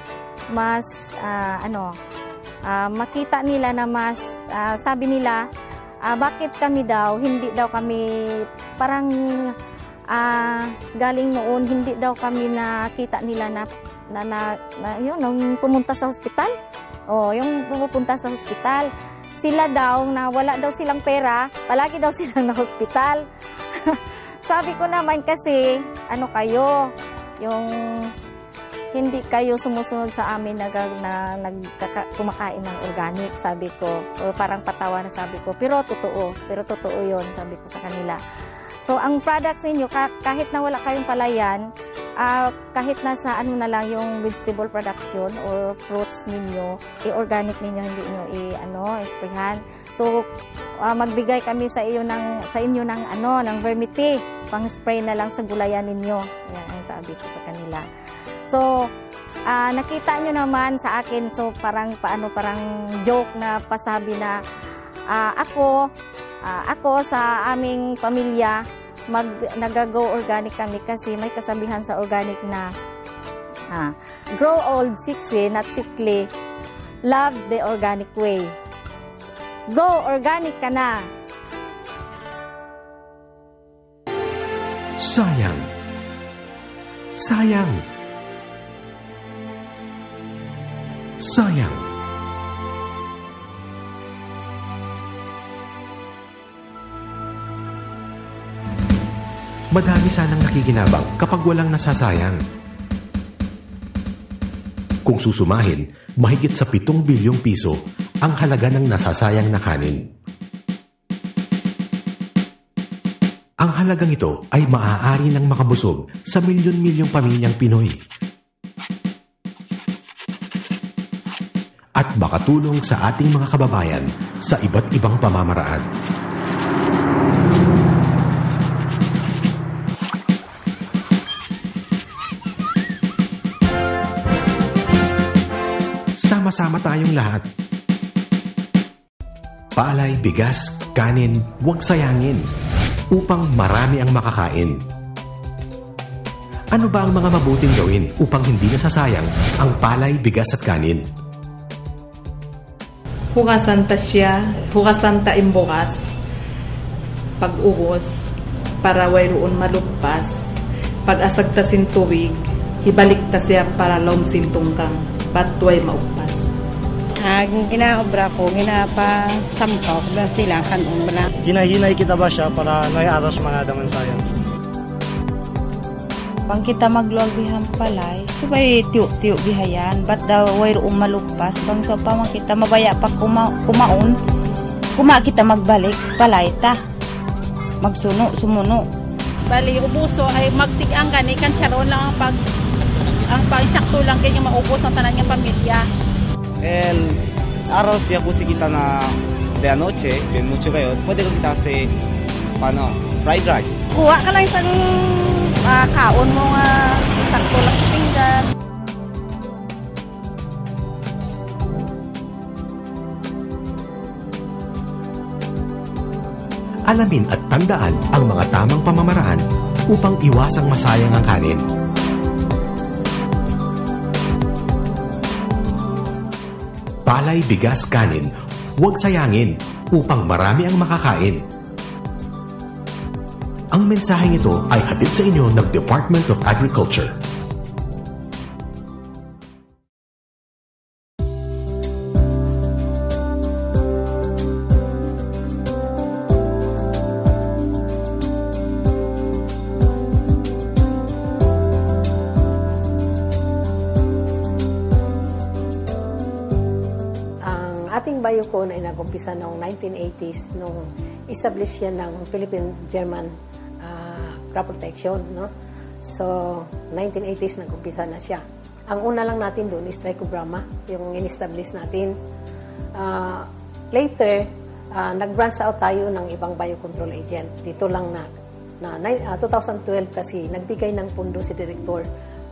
makita nila na mas, sabi nila, bakit kami daw, hindi daw kami, parang galing noon, hindi daw kami nakita nila yun, nung pumunta sa hospital. Yung pumupunta sa hospital. Sila daw, na wala daw silang pera, palagi daw silang na hospital. Sabi ko naman kasi, kayo, yung hindi kayo sumusunod sa amin kumakain ng organic, sabi ko. Parang patawa na sabi ko, pero totoo yun, sabi ko sa kanila. So, ang products ninyo, kahit na wala kayong palayan, kahit nasa na lang yung vegetable production or fruits ninyo, i-organic ninyo, hindi nyo i-sprayhan. So, magbigay kami sa inyo ng vermity, pang-spray na lang sa gulayan ninyo. Yan ang sabi ko sa kanila. So, nakita nyo naman sa akin, so parang joke na pasabi na ako sa aming pamilya, nag-go organic kami kasi may kasabihan sa organic na grow old sickly, not sickly, love the organic way. Go organic ka na! Sayang! Sayang! Sayang! Madami sanang nakikinabang kapag walang nasasayang. Kung susumahin, mahigit sa 7 bilyong piso ang halaga ng nasasayang na kanin. Ang halagang ito ay maaari nang makabusog sa milyon-milyong pamilyang Pinoy. At makatulong sa ating mga kababayan sa iba't ibang pamamaraan. Sama-sama tayong lahat. Palay, bigas, kanin, huwag sayangin upang marami ang makakain. Ano ba ang mga mabuting gawin upang hindi nasasayang ang palay, bigas at kanin? Hugasan ta siya, hugasan ta imbukas, pag-ugos, para wayroon malugpas, pag-asag ta sin tuwig, hibalik ta siya para lomsin tungkang, patway maugpas. Ginaobra ko, ginapasampaw na sila kanong bala. Hinahinay kita ba siya para naiaros mga daman sayang? Pang kita maglolbihan palay, subay tiyo-tiyo bihayan, ba't daw wayroong malugpas, bang so pa kita mabaya pa kumaon, kita magbalik, palay ta, sumuno. Bali, ubuso ay magtigang gani, kan charon lang ang pag-insakto lang kanya maubos ang tanan niyang pamilya. El arroz ya po si kita na de anoche kayo, pwede ko kita kasi fried rice. Kuha ka lang isang kaon mo nga sakto lang sa pinggan. Alamin at tandaan ang mga tamang pamamaraan upang iwasang masayang ang kanin. Palay, bigas, kanin, huwag sayangin upang marami ang makakain. Ang mensaheng ito ay hatid sa inyo ng Department of Agriculture. Ating Bayucon ay nag-umpisa noong 1980s nung establish yan ng Philippine-German crop protection. No? So, 1980s nag-umpisa na siya. Ang una lang natin doon is Trichobrama, yung in-establish natin. Later, nag-branch out tayo ng ibang biocontrol agent. Dito lang na 2012 kasi nagbigay ng pundo si Director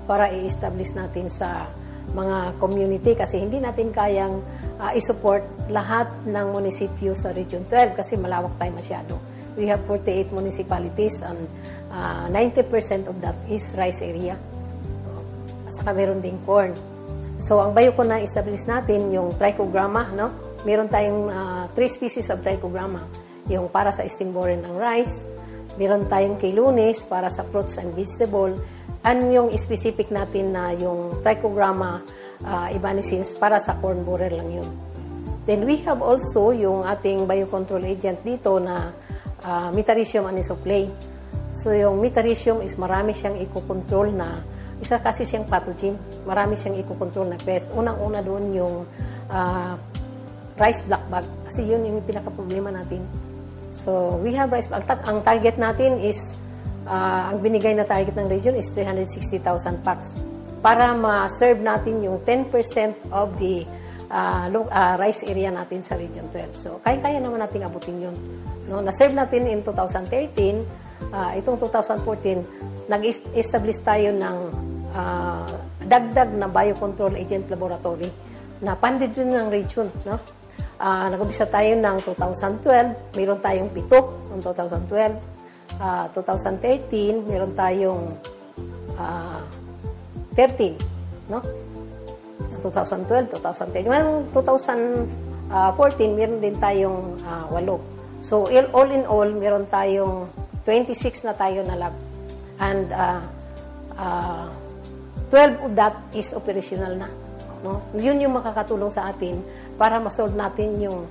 para i-establish natin sa mga community kasi hindi natin kayang i-support lahat ng munisipyo sa Region 12 kasi malawak tayo masyado. We have 48 municipalities and 90% of that is rice area. At saka meron ding corn. So, ang Biocon na establish natin, yung trichogramma, no? Meron tayong 3 species of trichogramma. Yung para sa stem borer ng rice, meron tayong kay Lunis para sa fruits and vegetable, and yung specific natin na yung trichogramma evanescens para sa corn borer lang yun. Then we have also yung ating biocontrol agent dito na Metarhizium anisoplay. So yung Metarhizium is marami siyang iko-control na, isa kasi siyang pathogen, marami siyang iko-control na pest. Unang-una doon yung rice black bug, kasi yun yung pinaka-problema natin. So we have rice black. Ang target natin is, ang binigay na target ng region is 360,000 packs para ma-serve natin yung 10% of the rice area natin sa Region 12. So, kaya naman natin abutin yun. No? Na-serve natin in 2013, itong 2014, nag-establish tayo ng dagdag na biocontrol agent laboratory na funded yun ng region. No? Nag-umpisa tayo ng 2012, mayroon tayong 7 noong 2012. 2013, meron tayong 13, no? 2012, 2013. Ngayong 2014, meron din tayong 8. So, all in all, meron tayong 26 na tayo na lab. And 12 of that is operational na. No? Yun yung makakatulong sa atin para ma-solve natin yung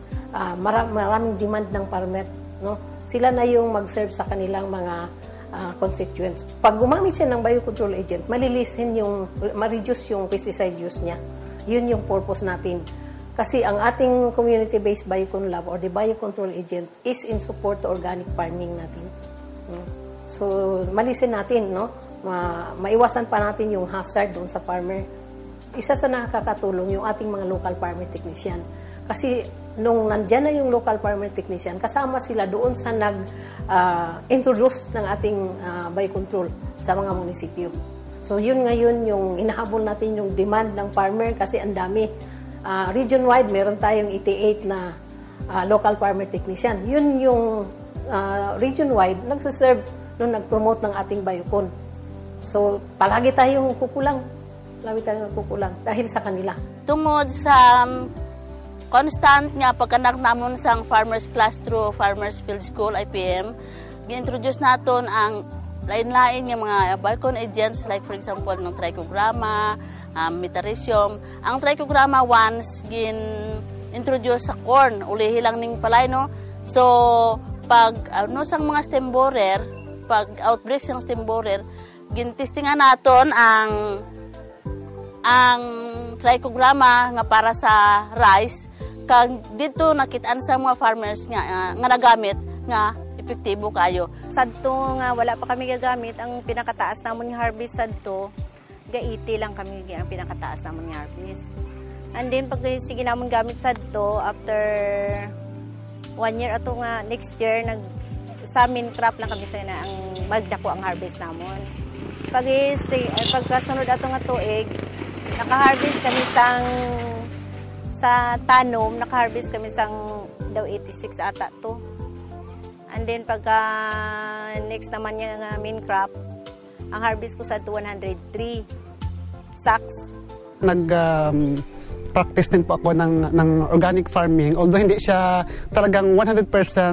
maraming demand ng farmer. No? Sila na yung mag-serve sa kanilang mga constituents. Pag gumamit siya ng biocontrol agent, ma-reduce yung pesticide use niya. Yun yung purpose natin. Kasi ang ating community-based biocon lab or the biocontrol agent is in support to organic farming natin. So, malisin natin, no? Maiwasan pa natin yung hazard doon sa farmer. Isa sa nakakatulong yung ating mga local farmer technician. Kasi nung nandyan na yung local farmer technician, kasama sila doon sa nag-introduce ng ating biocontrol sa mga munisipyo. So yun ngayon yung inahabol natin yung demand ng farmer kasi ang dami. Region-wide, meron tayong 88 na local farmer technician. Yun yung region-wide, nagsaserve nung nag-promote ng ating biocon. So palagi tayong kukulang. Dahil sa kanila. Tungod sa constant nga pagkanak namon sang Farmers Class through Farmers Field School, IPM, gi-introduce naton ang lain-lain nga mga biocon agents like for example ng trichogramma, Metarhizium. Ang trichogramma once gin-introduce sa corn, ulihi lang ning palay, no? So, pag sang mga stem borer, pag outbreak ng stem borer, gin-testingan naton ang trichogramma nga para sa rice, kag dito nakitaan sa mga farmers nga nagamit nga epektibo kayo. Sadto nga wala pa kami gagamit, ang pinakataas namon nga harvest sadto, gaiti lang kami ang pinakataas namon nga harvest. And then pag sige namon gamit sadto, after 1 year ato nga next year sa main crop lang kami sa na ang magdako ang harvest namon. Pagkasunod ato nga tuig, naka-harvest kami sa tanom, naka-harvest kami sang daw 86 ata to. And then pagka next naman yung main crop, ang harvest ko sa 103 sacks. Practice din po ako ng organic farming, although hindi siya talagang 100%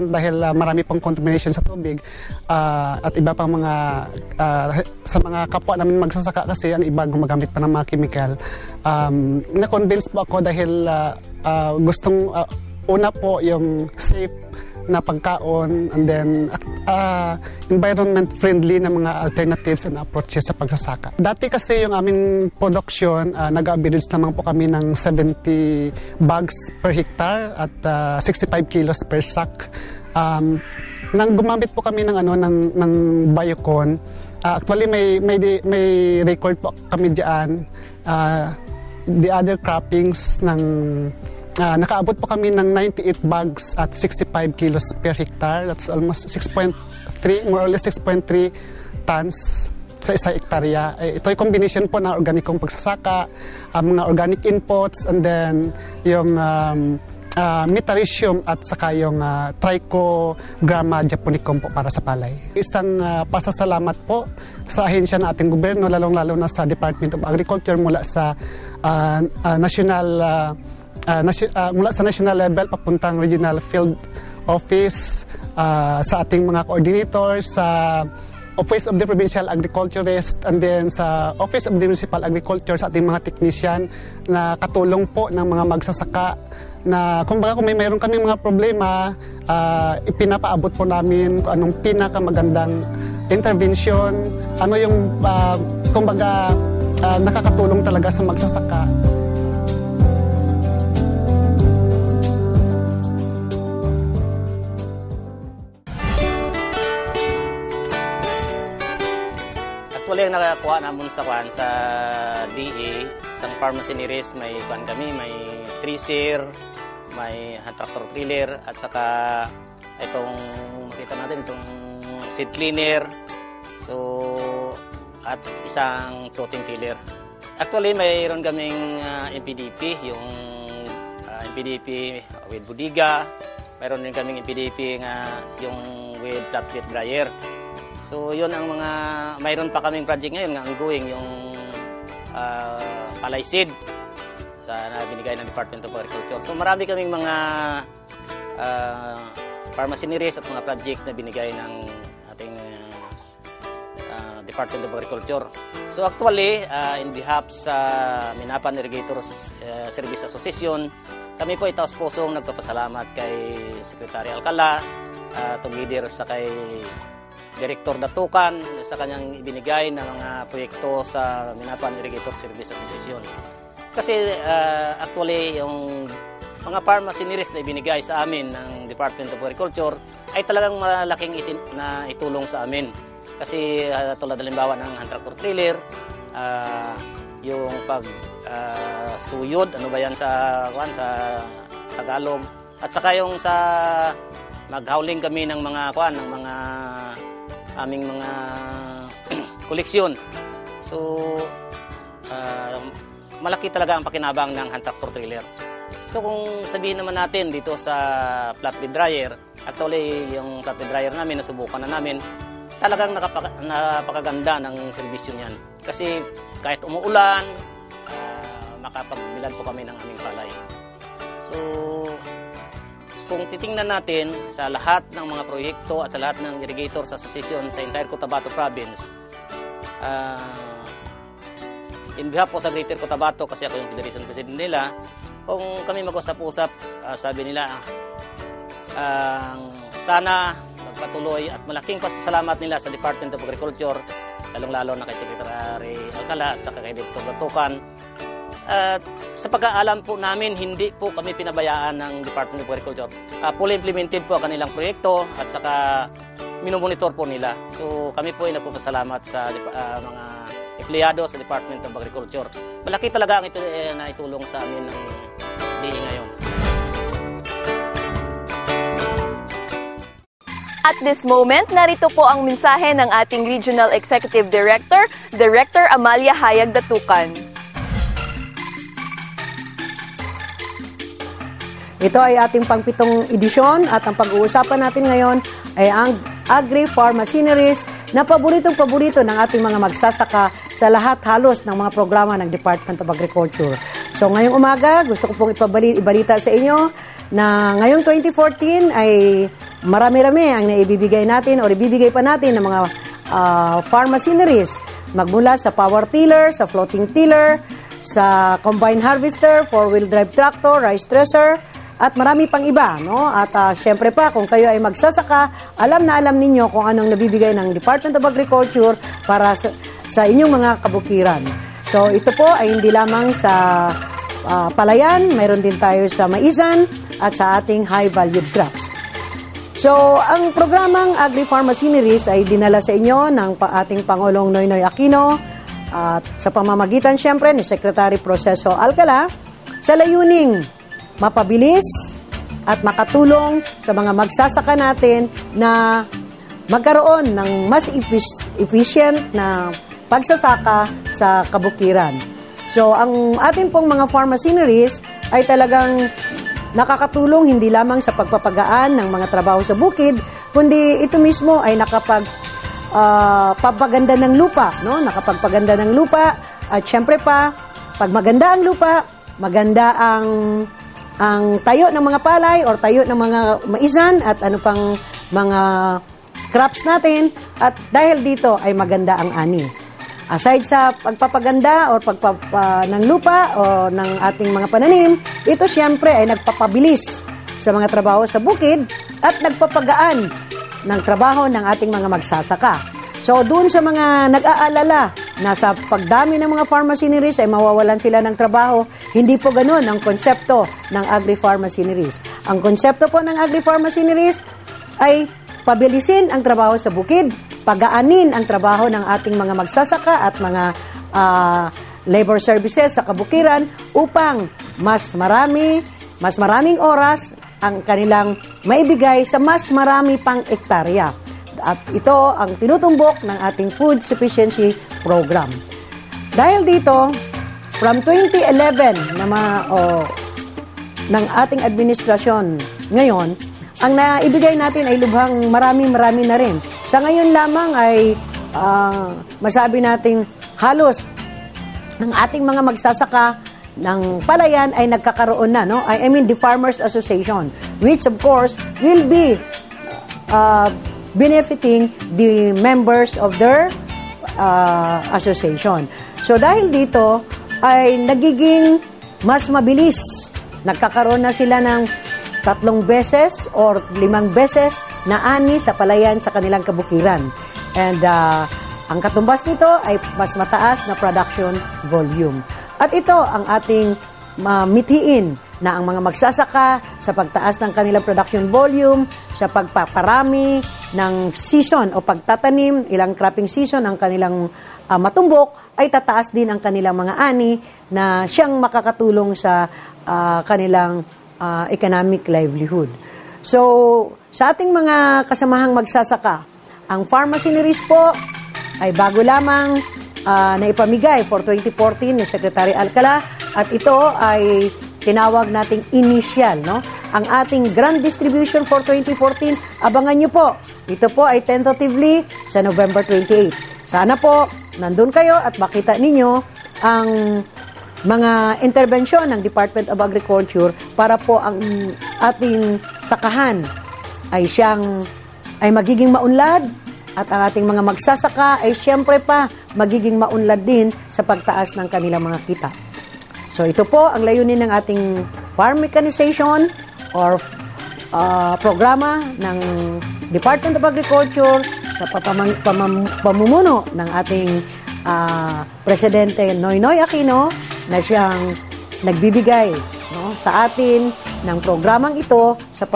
dahil marami pang contamination sa tubig at iba pang mga sa mga kapwa namin magsasaka kasi ang iba gumagamit pa ng mga chemical. Na-convince po ako dahil gustong una po yung safe na pagkaon and then environment friendly na mga alternatives and approaches sa pagsasaka. Dati kasi yung aming production, nag-average naman po kami ng 70 bags per hectare at 65 kilos per sack. Nang gumamit po kami ng biocon, actually may record po kami diyan. The other croppings ng nakaabot po kami ng 98 bags at 65 kilos per hectare. That's almost 6.3, more or less 6.3 tons sa isa hektarya. Ito ay combination po ng organikong pagsasaka, mga organic inputs, and then yung Metarhizium at saka yung Trichogramma japonicum po para sa palay. Isang pasasalamat po sa ahensya ng ating gobyerno, lalong-lalo na sa Department of Agriculture mula sa national level papuntang regional field office, sa ating mga coordinators, sa Office of the Provincial Agriculturist, and then sa Office of the Municipal Agriculture, sa ating mga technician na katulong po ng mga magsasaka na kumbaga kung mayroon kami mga problema, ipinapaabot po namin kung anong pinakamagandang intervention, ano yung kumbaga nakakatulong talaga sa magsasaka. Actually, ang nakakuha namin sa DA, sa pharmacy ni Riz, may kuhan kami, may treaser, may tractor trailer, at saka itong, makita natin, itong seed cleaner, so, at isang protein tiller. Actually, mayroon kaming MPDP, yung MPDP with Budiga, mayroon din kaming MPDP yung with flatbed dryer. So, yun ang mga, mayroon pa kaming project ngayon nga ongoing, yung palay seed na binigay ng Department of Agriculture. So, marami kaming mga pharmacy ni Riz at mga project na binigay ng ating Department of Agriculture. So, actually, in behalf sa Minapan Irrigators Service Association, kami po itaos pusong nagpapasalamat kay Secretary Alcala, together sa kay Director Datukan sa kanyang ibinigay na mga proyekto sa Minapan Irrigator Service Association. Kasi actually yung mga pharmacy ni Riz na ibinigay sa amin ng Department of Agriculture ay talagang malaking na itulong sa amin. Kasi tulad halimbawa ng hand tractor trailer, yung pag suyod, ano ba yan sa Tagalog, at saka yung sa maghauling kami ng mga aming mga koleksyon. So, malaki talaga ang pakinabang ng hand tractor trailer. So, kung sabihin naman natin dito sa flatbed dryer, actually, yung flatbed dryer namin, nasubukan na namin, talagang napakaganda ng serbisyo niyan. Kasi kahit umuulan, makapagbilad po kami ng aming palay. So, kung titingnan natin sa lahat ng mga proyekto at sa lahat ng irrigators association sa entire Cotabato Province, in behalf po sa Greater Cotabato, kasi ako yung Federation President nila, kung kami mag-usap-usap, sabi nila, sana magpatuloy at malaking pasasalamat nila sa Department of Agriculture, lalong-lalo na kay Secretary Alcala at saka kay Dr. Datukan. Sa pag-aalam po namin, hindi po kami pinabayaan ng Department of Agriculture. Fully implemented po ang kanilang proyekto at saka minomonitor po nila. So kami po ay nagpapasalamat sa mga empleyado sa Department of Agriculture. Malaki talaga ang naitulong sa amin ng DA ngayon. At this moment, narito po ang mensahe ng ating Regional Executive Director, Director Amalia Hayag Datukan. Ito ay ating pang-pitong edisyon at ang pag-uusapan natin ngayon ay ang Agri-Pharmacineries na paboritong-paborito ng ating mga magsasaka sa lahat halos ng mga programa ng Department of Agriculture. So ngayong umaga, gusto ko pong ibalita sa inyo na ngayong 2014 ay marami-rami ang naibibigay natin o ibibigay pa natin ng mga pharmacineries magmula sa power tiller, sa floating tiller, sa combine harvester, four-wheel drive tractor, rice thresher, at marami pang iba, no? At syempre pa, kung kayo ay magsasaka, alam na alam ninyo kung anong nabibigay ng Department of Agriculture para sa inyong mga kabukiran. So, ito po ay hindi lamang sa palayan, mayroon din tayo sa maisan at sa ating high-valued crops. So, ang programang Agri-Pharmacineries ay dinala sa inyo ng ating Pangulong Noynoy Aquino at sa pamamagitan, syempre, ni Secretary Proceso Alcala sa layuning mapabilis at makatulong sa mga magsasaka natin na magkaroon ng mas efficient na pagsasaka sa kabukiran. So, ang atin pong mga pharmacineries ay talagang nakakatulong hindi lamang sa pagpapagaan ng mga trabaho sa bukid, kundi ito mismo ay papaganda ng lupa, no? Nakapagpaganda ng lupa at syempre pa, pag maganda ang lupa, maganda ang tayo ng mga palay or tayo ng mga maisan at ano pang mga crops natin at dahil dito ay maganda ang ani. Aside sa pagpapaganda o ng lupa o ng ating mga pananim, ito siyempre ay nagpapabilis sa mga trabaho sa bukid at nagpapagaan ng trabaho ng ating mga magsasaka. So doon sa mga nag-aalala na sa pagdami ng mga farm machineries ay mawawalan sila ng trabaho, hindi po ganoon ang konsepto ng agri-farm machineries. Ang konsepto po ng agri-farm machineries ay pabilisin ang trabaho sa bukid, pagaanin ang trabaho ng ating mga magsasaka at mga labor services sa kabukiran upang mas maraming oras ang kanilang maibigay sa mas marami pang ektarya. At ito ang tinutumbok ng ating Food Sufficiency Program. Dahil dito, from 2011 ng ating administrasyon ngayon, ang naibigay natin ay lubhang marami na rin. Sa ngayon lamang ay masabi nating halos ng ating mga magsasaka ng palayan ay nagkakaroon na, no? I mean the Farmers Association, which of course will be benefiting the members of their association. So dahil dito ay nagiging mas mabilis. Nagkakaroon na sila ng 3 beses or 5 beses na ani sa palayan sa kanilang kabukiran. And ang katumbas nito ay mas mataas na production volume. At ito ang ating mithiin na ang mga magsasaka sa pagtaas ng kanilang production volume, sa pagpaparami ng season o pagtatanim, ilang cropping season ang kanilang matumbok, ay tataas din ang kanilang mga ani na siyang makakatulong sa kanilang economic livelihood. So, sa ating mga kasamahang magsasaka, ang farm machineries po ay bago lamang na ipamigay for 2014 ni Secretary Alcala at ito ay tinawag nating initial, no? Ang ating grand distribution for 2014, abangan nyo po. Ito po ay tentatively sa November 28. Sana po, nandun kayo at makita ninyo ang mga intervensyon ng Department of Agriculture para po ang ating sakahan ay magiging maunlad at ang ating mga magsasaka ay siyempre pa magiging maunlad din sa pagtaas ng kanilang mga kita. So ito po ang layunin ng ating farm mechanization or programa ng Department of Agriculture sa pamumuno ng ating Presidente Noynoy Aquino na siyang nagbibigay, no, sa atin ng programang ito sa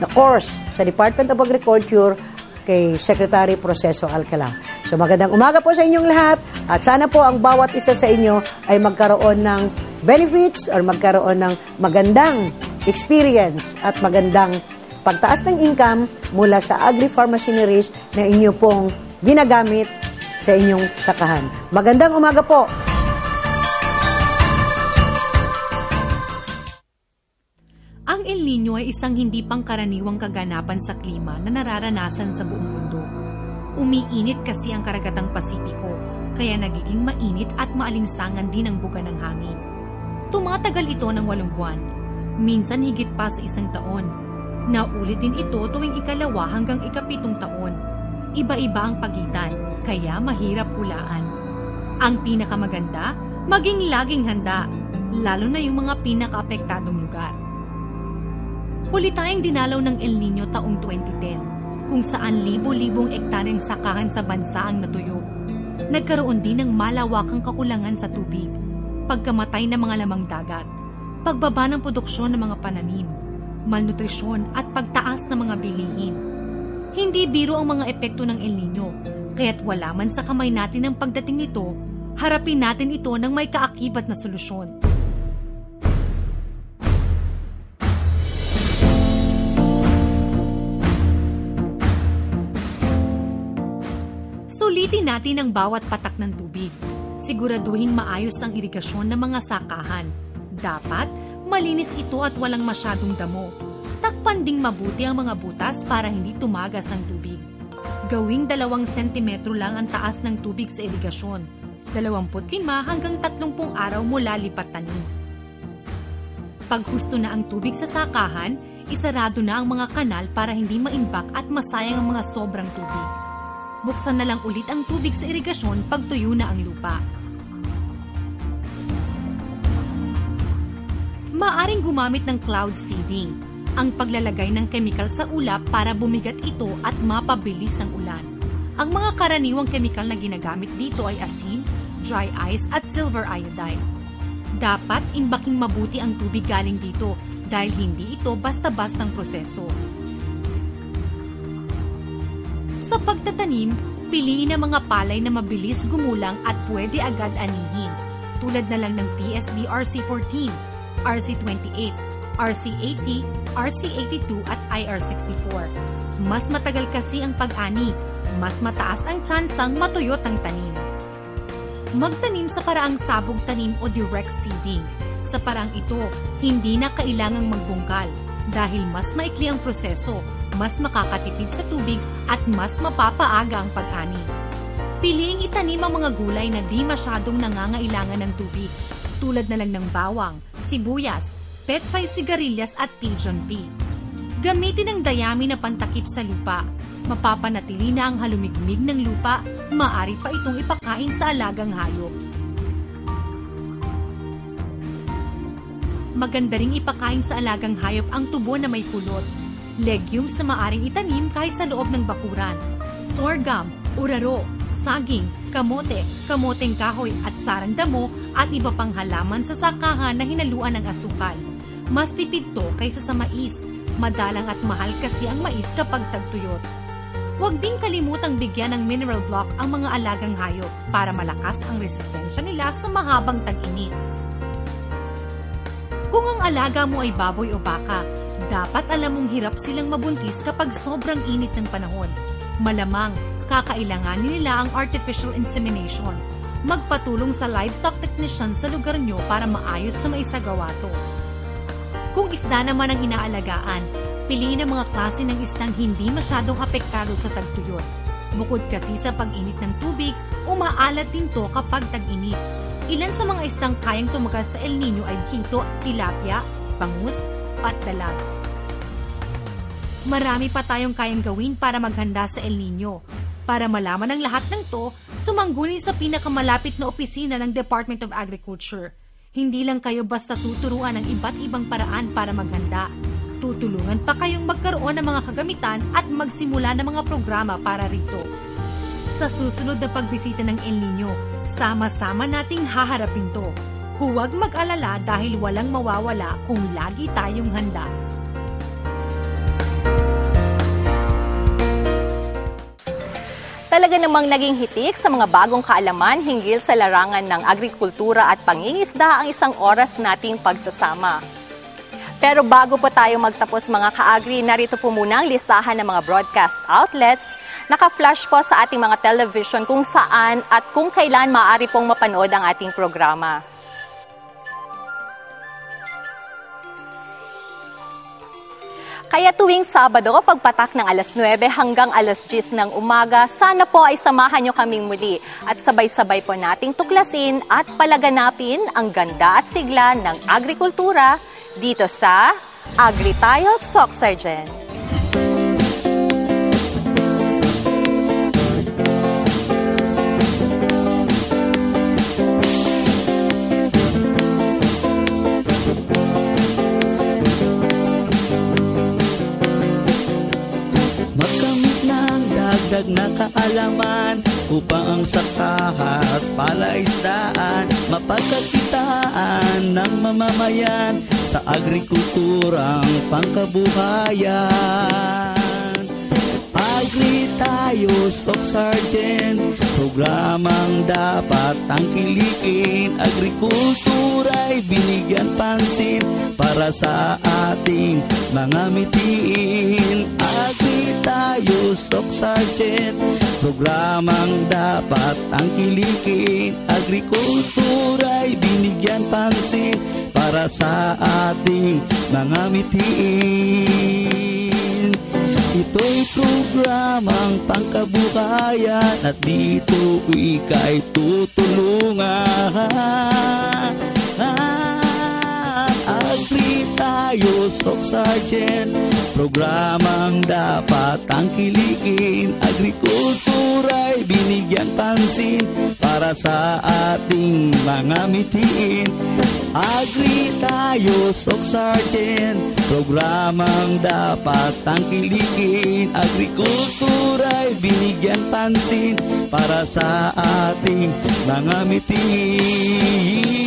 the course sa Department of Agriculture kay Secretary Proceso Alcala. So magandang umaga po sa inyong lahat at sana po ang bawat isa sa inyo ay magkaroon ng benefits or magkaroon ng magandang experience at magandang pagtaas ng income mula sa agri-farm machineries na inyo pong ginagamit sa inyong sakahan. Magandang umaga po! Ang El Niño ay isang hindi pangkaraniwang kaganapan sa klima na nararanasan sa buong mundo. Umiinit kasi ang karagatang Pasipiko, kaya nagiging mainit at maalinsangan din ang buga ng hangin. Tumatagal ito ng 8 buwan, minsan higit pa sa 1 taon. Naulit din ito tuwing 2 hanggang 7 taon. Iba-iba ang pagitan, kaya mahirap hulaan. Ang pinakamaganda, maging laging handa, lalo na yung mga pinakaapektadong lugar. Huli tayong dinalaw ng El Niño taong 2010, kung saan libo-libong ektaryang sakahan sa bansa ang natuyo. Nagkaroon din ng malawakang kakulangan sa tubig, pagkamatay ng mga lamang dagat, pagbaba ng produksyon ng mga pananim, malnutrisyon at pagtaas ng mga bilihin. Hindi biro ang mga epekto ng El Niño, kaya't wala man sa kamay natin ang pagdating nito, harapin natin ito ng may kaakibat na solusyon. Sulitin natin ang bawat patak ng tubig. Siguraduhin maayos ang irigasyon ng mga sakahan. Dapat Malinis ito at walang masyadong damo. Takpan ding mabuti ang mga butas para hindi tumagas ang tubig. Gawing 2 sentimetro lang ang taas ng tubig sa irigasyon. 25 hanggang 30 araw mula lipat tanim. Pag husto na ang tubig sa sakahan, isarado na ang mga kanal para hindi maimbak at masayang ang mga sobrang tubig. Buksan na lang ulit ang tubig sa irigasyon pag tuyo na ang lupa. Maaring gumamit ng cloud seeding, ang paglalagay ng chemical sa ulap para bumigat ito at mapabilis ang ulan. Ang mga karaniwang chemical na ginagamit dito ay asin, dry ice at silver iodide. Dapat imbaking mabuti ang tubig galing dito dahil hindi ito basta-bastang proseso. Sa pagtatanim, piliin ang mga palay na mabilis gumulang at pwede agad anihin, tulad na lang ng PSB RC14, RC28, RC80, RC82 at IR64. Mas matagal kasi ang pag-ani, mas mataas ang tsansang matuyot ang tanim. Magtanim sa paraang sabog tanim o direct seeding. Sa paraang ito, hindi na kailangang magbungkal dahil mas maikli ang proseso, mas makakatipid sa tubig at mas mapapaaga ang pag-ani. Piliing itanim ang mga gulay na di masyadong nangangailangan ng tubig, tulad na lang ng bawang, sibuyas, pechay sigarilyas at pigeon pea. Gamitin ang dayami na pantakip sa lupa. Mapapanatili na ang halumigmig ng lupa, maaari pa itong ipakain sa alagang hayop. Maganda ring ipakain sa alagang hayop ang tubo na may pulot. Legumes na maaring itanim kahit sa loob ng bakuran. Sorghum, uraro, saging, kamote, kamoteng kahoy at sarandamo at iba pang halaman sa sakahan na hinaluan ng asukal. Mas tipid to kaysa sa mais. Madalang at mahal kasi ang mais kapag tagtuyot. Huwag ding kalimutang bigyan ng mineral block ang mga alagang hayop para malakas ang resistensya nila sa mahabang tag-init. Kung ang alaga mo ay baboy o baka, dapat alam mong hirap silang mabuntis kapag sobrang init ng panahon. Malamang, kakailanganin nila ang artificial insemination. Magpatulong sa livestock technician sa lugar nyo para maayos na maisagawa to. Kung isda naman ang inaalagaan, piliin ang mga klase ng isdang hindi masyadong apektado sa tagtuyot. Bukod kasi sa pag-init ng tubig, umaalat din to kapag tag-init. Ilan sa mga isdang kayang tumagal sa El Nino ay hito, tilapia, bangus, at dalag. Marami pa tayong kayang gawin para maghanda sa El Nino. Para malaman ang lahat ng to, sumangguni sa pinakamalapit na opisina ng Department of Agriculture. Hindi lang kayo basta tuturuan ng iba't ibang paraan para maghanda. Tutulungan pa kayong magkaroon ng mga kagamitan at magsimula ng mga programa para rito. Sa susunod na pagbisita ng El Nino, sama-sama nating haharapin to. Huwag mag-alala dahil walang mawawala kung lagi tayong handa. Talaga namang naging hitik sa mga bagong kaalaman hinggil sa larangan ng agrikultura at pangingisda ang isang oras nating pagsasama. Pero bago po tayo magtapos mga ka-agri, narito po muna ang listahan ng mga broadcast outlets. Naka-flash po sa ating mga television kung saan at kung kailan maaari pong mapanood ang ating programa. Kaya tuwing Sabado, pagpatak ng alas 9 hanggang alas 10 ng umaga, sana po ay samahan nyo kaming muli at sabay-sabay po nating tuklasin at palaganapin ang ganda at sigla ng agrikultura dito sa Agri Tayo, Soc Sergeant. Dagdag na kaalaman upang ang sakaha at palaisdaan mapagkakitaan ng mamamayan sa agrikulturang pangkabuhayan. Agri Tayo, Soc Sergeant, programang dapat tangkilikin. Agrikultura'y binigyan pansin para sa ating mga mitiin. Agri Tayo, Soc Sergeant, programang dapat tangkilikin. Agrikultura'y binigyan binigyan pansin para sa ating mga mitiin. Ito'y programang pangkabuhayan at dito ika'y tutulungan. Agri tayo, Sok Sergeant, programang dapat tangkilikin. Agrikultura'y binigyan pansin para sa ating mga mitiin. Agri tayo, Sok Sergeant, programang dapat tangkilikin. Agrikultura'y binigyan pansin para sa ating mga mitiin.